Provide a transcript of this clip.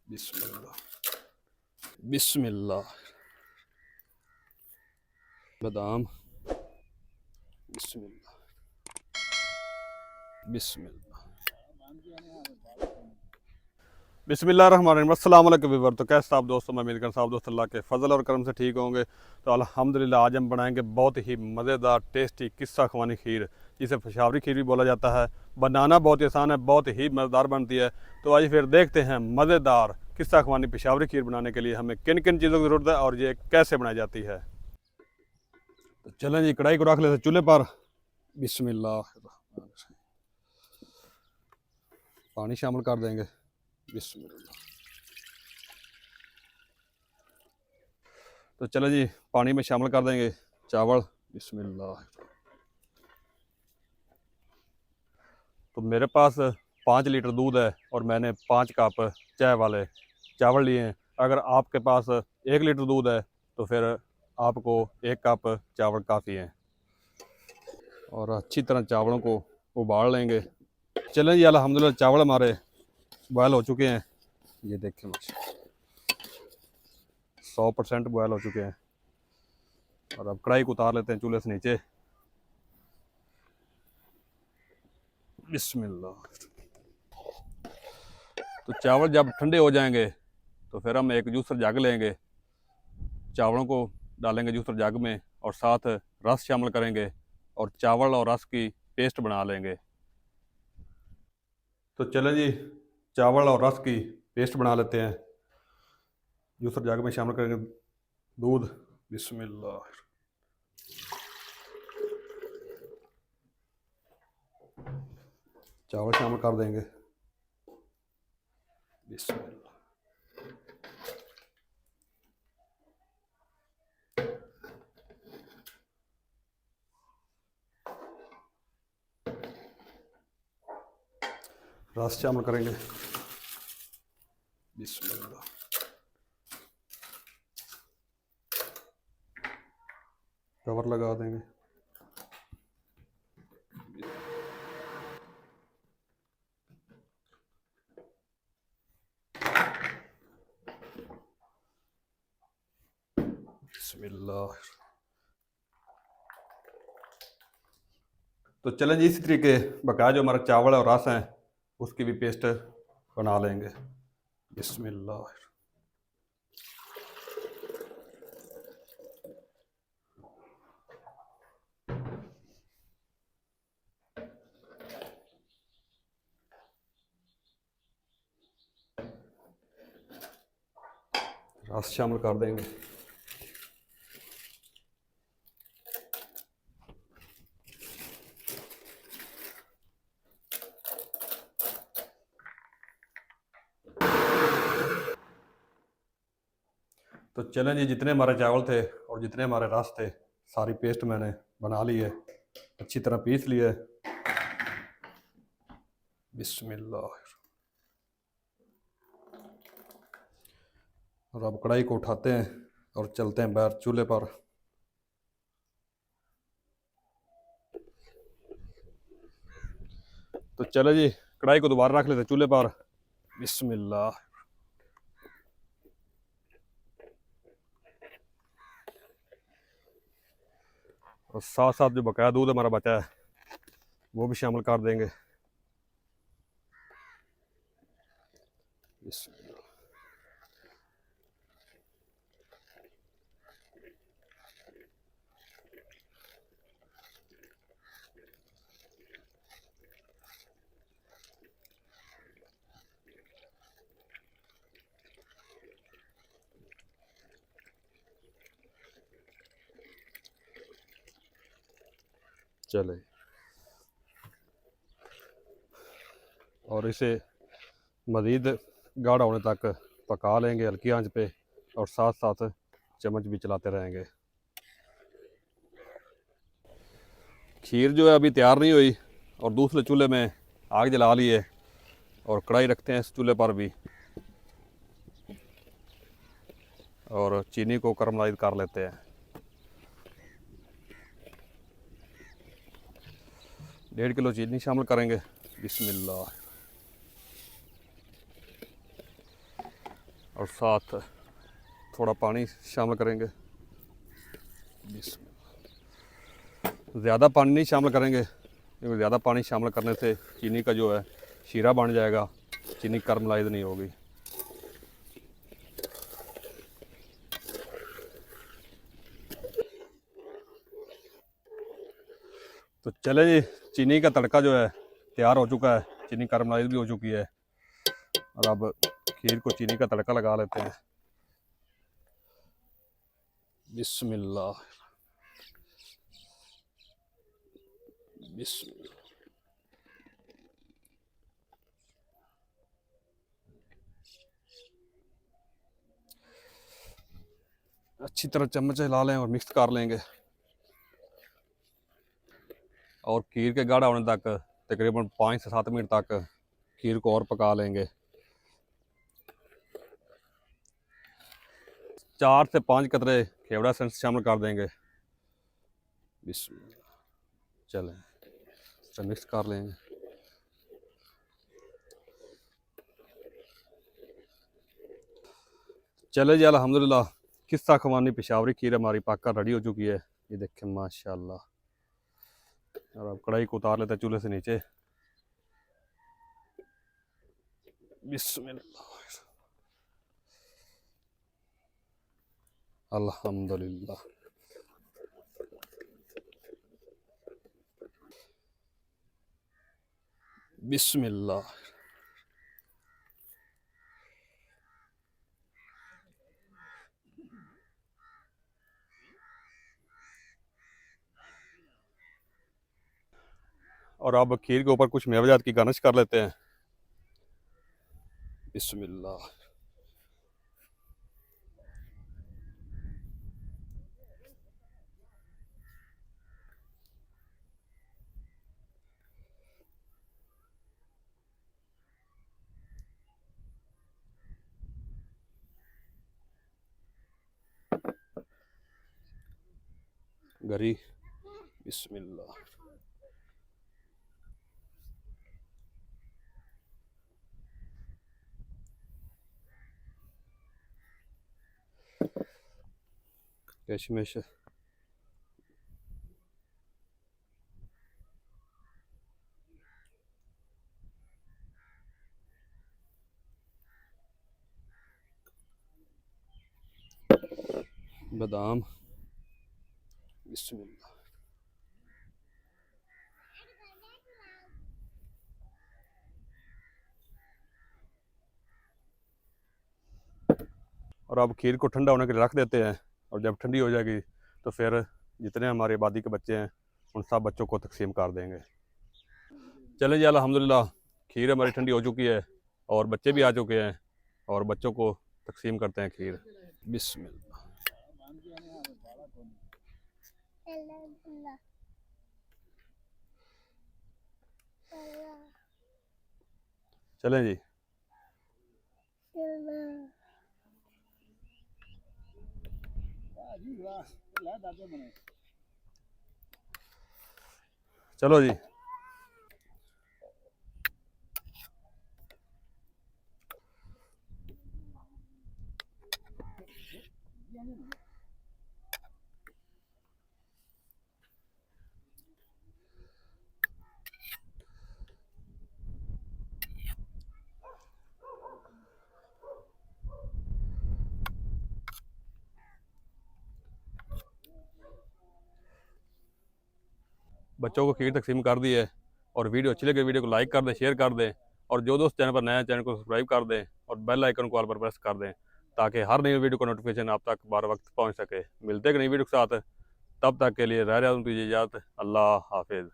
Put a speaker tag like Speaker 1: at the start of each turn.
Speaker 1: बिस्मिल्लाह बिस्मिल्लाह। बादाम। बिस्मिल्लाह बिस्मिल्लाह बिस्मिल्लाहिर्रहमानिर्रहीम। अस्सलाम वालेकुम व्यूअर। तो कैसे आप दोस्तों, मैं उम्मीद करता हूं आप दोस्त अल्लाह के फजल और करम से ठीक होंगे। तो अल्हम्दुलिल्लाह आज हम बनाएंगे बहुत ही मज़ेदार टेस्टी किस्सा ख़वानी खीर, जिसे पेशावरी खीर भी बोला जाता है। बनाना बहुत ही आसान है, बहुत ही मज़ेदार बनती है। तो आइए फिर देखते हैं मज़ेदार किस्सा ख़वानी पेशावरी खीर बनाने के लिए हमें किन किन चीज़ों की ज़रूरत है और ये कैसे बनाई जाती है। तो चलें जी, कढ़ाई को रख लेते चूल्हे पर। बिस्मिल्लाह। पानी शामिल कर देंगे। बिस्मिल्लाह। तो चलो जी, पानी में शामिल कर देंगे चावल। बिस्मिल्लाह। तो मेरे पास 5 लीटर दूध है और मैंने 5 कप चाय वाले चावल लिए हैं। अगर आपके पास 1 लीटर दूध है तो फिर आपको 1 कप चावल काफ़ी हैं। और अच्छी तरह चावलों को उबाल लेंगे। चलें जी, अल्हम्दुलिल्लाह चावल हमारे बॉयल हो चुके हैं। ये देखें, 100% बॉयल हो चुके हैं। और अब कढ़ाई को उतार लेते हैं चूल्हे से नीचे। बिस्मिल्लाह। तो चावल जब ठंडे हो जाएंगे तो फिर हम एक जूसर जग लेंगे, चावलों को डालेंगे जूसर जग में और साथ रस शामिल करेंगे और चावल और रस की पेस्ट बना लेंगे। तो चलें जी, चावल और रस की पेस्ट बना लेते हैं। जूसर जग में शामिल करेंगे दूध। बिस्मिल्लाह। चावल शामिल कर देंगे। बिस्मिल्लाह। रस शामिल करेंगे। बिस्मिल्लाह। कवर लगा देंगे। बिस्मिल्लाह। तो चलें जी, इसी तरीके बकाया जो हमारा चावल और रस हैं उसकी भी पेस्ट बना लेंगे। बिस्मिल्लाह। रस शामिल कर देंगे। तो चलें जी, जितने हमारे चावल थे और जितने हमारे रस थे, सारी पेस्ट मैंने बना ली है, अच्छी तरह पीस ली है। बिस्मिल्लाह। और अब कढ़ाई को उठाते हैं और चलते हैं बाहर चूल्हे पर। तो चलो जी, कढ़ाई को दोबारा रख लेते हैं चूल्हे पर। बिस्मिल्लाह। और साथ साथ जो बकाया दूध हमारा बचा है वो भी शामिल कर देंगे। बिस्मिल्लाह। चले, और इसे मज़ीद गाढ़ा होने तक पका लेंगे हल्की आंच पे, और साथ साथ चम्मच भी चलाते रहेंगे। खीर जो है अभी तैयार नहीं हुई और दूसरे चूल्हे में आग जला ली है और कढ़ाई रखते हैं इस चूल्हे पर भी, और चीनी को करमलाइज कर लेते हैं। 1.5 किलो चीनी शामिल करेंगे। बिस्मिल्लाह। और साथ थोड़ा पानी शामिल करेंगे। ज़्यादा पानी नहीं शामिल करेंगे क्योंकि ज़्यादा पानी शामिल करने से चीनी का जो है शीरा बन जाएगा, चीनी करमलाइज नहीं होगी। तो चले जी, चीनी का तड़का जो है तैयार हो चुका है, चीनी करमलाइज भी हो चुकी है और अब खीर को चीनी का तड़का लगा लेते हैं। बिस्मिल्लाह बिस्मिल्लाह। अच्छी तरह चम्मच हिला लें और मिक्स कर लेंगे और खीर के गाढ़ा होने तक तकरीबन 5 से 7 मिनट तक खीर को और पका लेंगे। 4 से 5 कतरे खेवड़ा एसेंस शामिल कर देंगे। बिस्मिल्लाह। चलें तो मिक्स कर लेंगे। चले जी, अल्हम्दुलिल्लाह किस्सा खवानी पेशावरी खीर हमारी पक्का रेडी हो चुकी है। ये देखें माशाल्लाह। और अब कढ़ाई को उतार लेते हैं चूल्हे से नीचे। बिस्मिल्लाह अल्हम्दुलिल्लाह। बिस्मिल्लाह। और अब खीर के ऊपर कुछ मेवाजात की गार्निश कर लेते हैं। बिस्मिल्लाह। गरी। बिस्मिल्लाह। किशमिश। बादाम। बिस्मिल्लाह। और अब खीर को ठंडा होने के लिए रख देते हैं और जब ठंडी हो जाएगी तो फिर जितने हमारी आबादी के बच्चे हैं उन सब बच्चों को तकसीम कर देंगे। चले जी, अल्हम्दुलिल्लाह खीर हमारी ठंडी हो चुकी है और बच्चे भी आ चुके हैं और बच्चों को तकसीम करते हैं खीर। बिस्मिल्लाह। चलें जी। चलो जी। बच्चों को खीर तकसीम कर दी है और वीडियो अच्छी लगे वीडियो को लाइक कर दें, शेयर कर दें और जो दोस्त चैनल पर नया चैनल को सब्सक्राइब कर दें और बेल आइकन को ऑल पर प्रेस कर दें ताकि हर नई वीडियो का नोटिफिकेशन आप तक बार वक्त पहुंच सके। मिलते हैं नई वीडियो के साथ, तब तक के लिए रह रहा हूँ तुझे इजाज़त। अल्लाह हाफिज़।